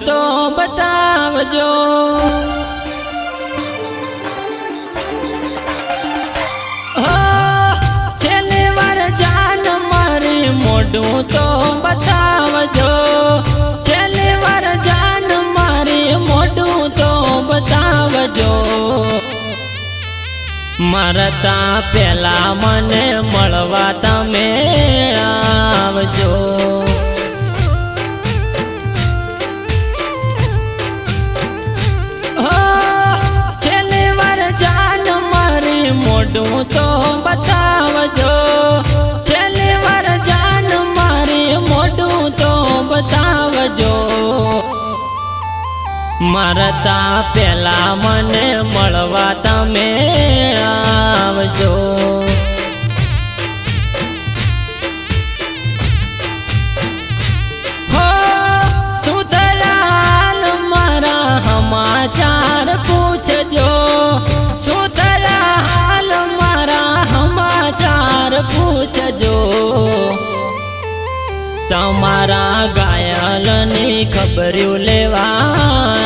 તો બતાવજો। છેલ્લી વાર જાન મારી મોઢું તો બતાવજો। છેલ્લી વાર જાન મારી મોઢું તો બતાવજો। મરતા પેલા મને મળવા તમે આવજો। છેલ્લી વાર જાન મારી મોઢું તો બતાવજો। છેલ્લી વાર જાન મારી મોઢું તો બતાવજો। મરતા પેલા મને મળવા તમે આવજો। હો સુધરાલ મારા સમાચાર પૂછજો। સુધરાલ મારા સમાચાર પૂછજો। તમારા ઘાયલની ખબર્યું લેવા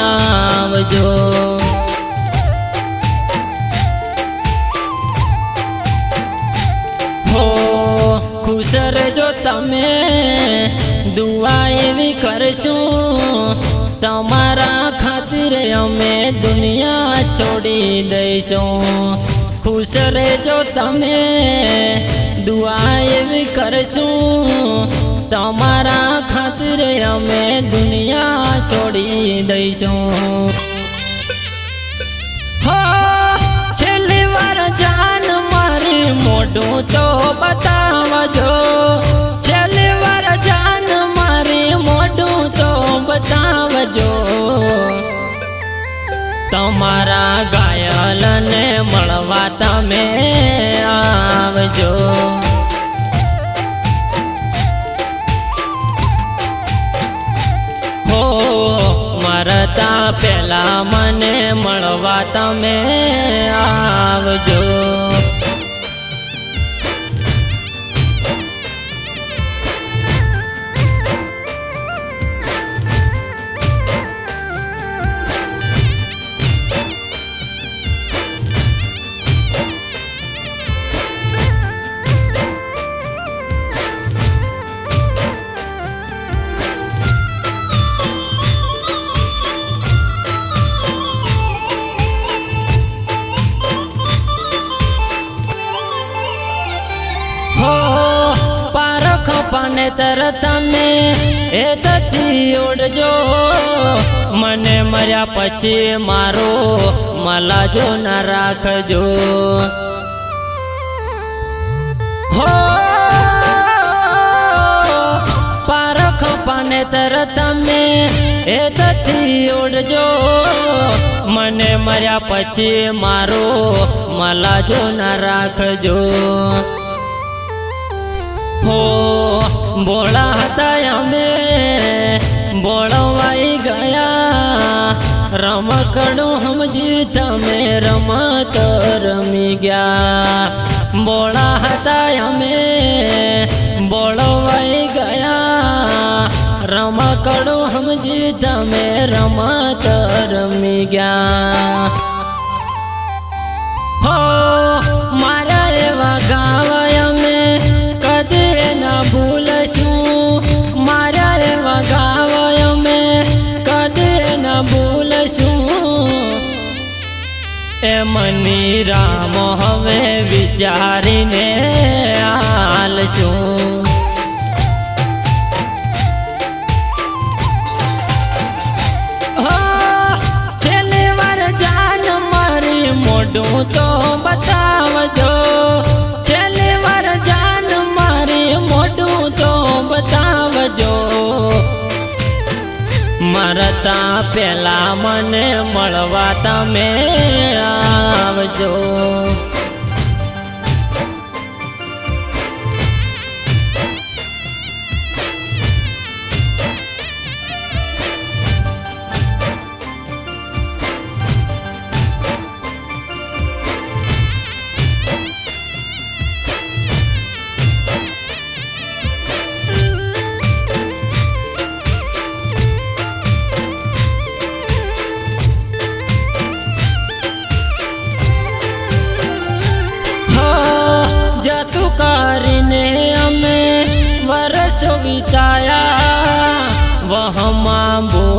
આવજો। હો ખુશ રહેજો તમે દુઆ એવી કરશું। તમારા ખાतिर અમે દુનિયા છોડી દઈશું। ખુશ રહેજો તમે દુઆ એવી કરશું। તમારા ખાतिर અમે દુનિયા છોડી દઈશું। હો છેલ્લી વાર જાન મારી મોઢું તો બતાવજો। છેલ્લી વાર જાન મારી મોઢું તો બતાવજો। તમારા ઘાયલને મળવા તમે આવજો। મરતા પેલા મને મળવા તમે આવજો। પાને તરતને એ તથી ઓડજો। મને મર્યા પછી મારો મલાજો ના રાખજો। હો પારખ પાને તરતને એ તથી ઓડજો। મને મર્યા પછી મારો મલાજો ના રાખજો। હો બોળા હતા અમે બોળવાઈ ગયા। રમકડું સમજી તમે રમત રમી ગયા। બોળા હતા અમે બોળવાઈ ગયા। રમકડું સમજી તમે રમત રમી ગયા। હો મારા એવા ગાવા અમે કદી ના ભૂલશું। મારા એવા ગાવા અમે કદી ના ભૂલશું। એ મની રામ હવે વિચારીને હાલશું। છેલ્લી વાર જાન મારી મોઢું તો બતાવજો। છેલ્લી વાર જાન મારી મોઢું તો બતાવજો। મરતા પેલા મને મળવા તમે આવજો।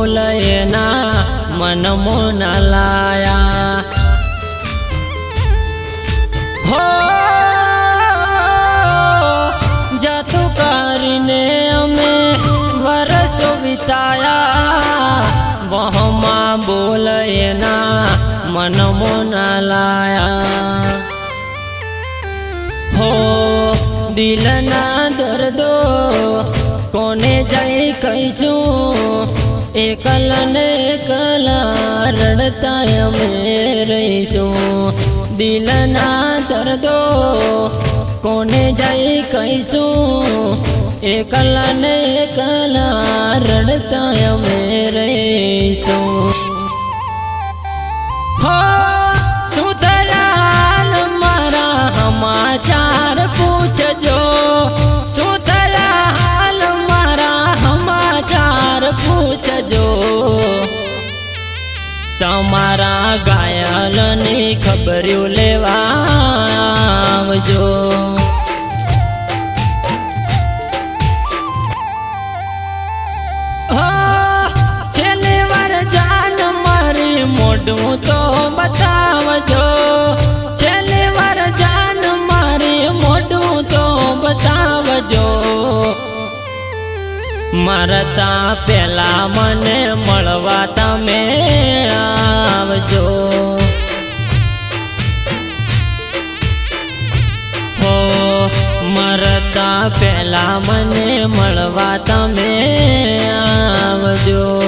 બોલ એના મન મોના લાયા હો જાતું કરીને અમે વરસો વિતાયા વહમાં બોલ એના મન મોના લાયા હો દિલના દર્દો કોને જઈ કહીશું એકલ ને એકલા રડતા અમે રહીશું દિલના દર્દો કોને જઈ કહીશું એકલ ને એકલા રડતા અમે રહીશું હો સુધરાલ મારા સમાચાર પૂછજો સુધરાલ મારા સમાચાર પૂછજો તમારા ઘાયલની ખબર્યું લેવા આવજો છેલ્લી વાર જાન મારી મોઢું તો બતાવજો છેલ્લી વાર જાન મારી મોઢું તો બતાવજો મરતા પેલા મને મળવા તમે આવજો હો મરતા પેલા મને મળવા તમે આવજો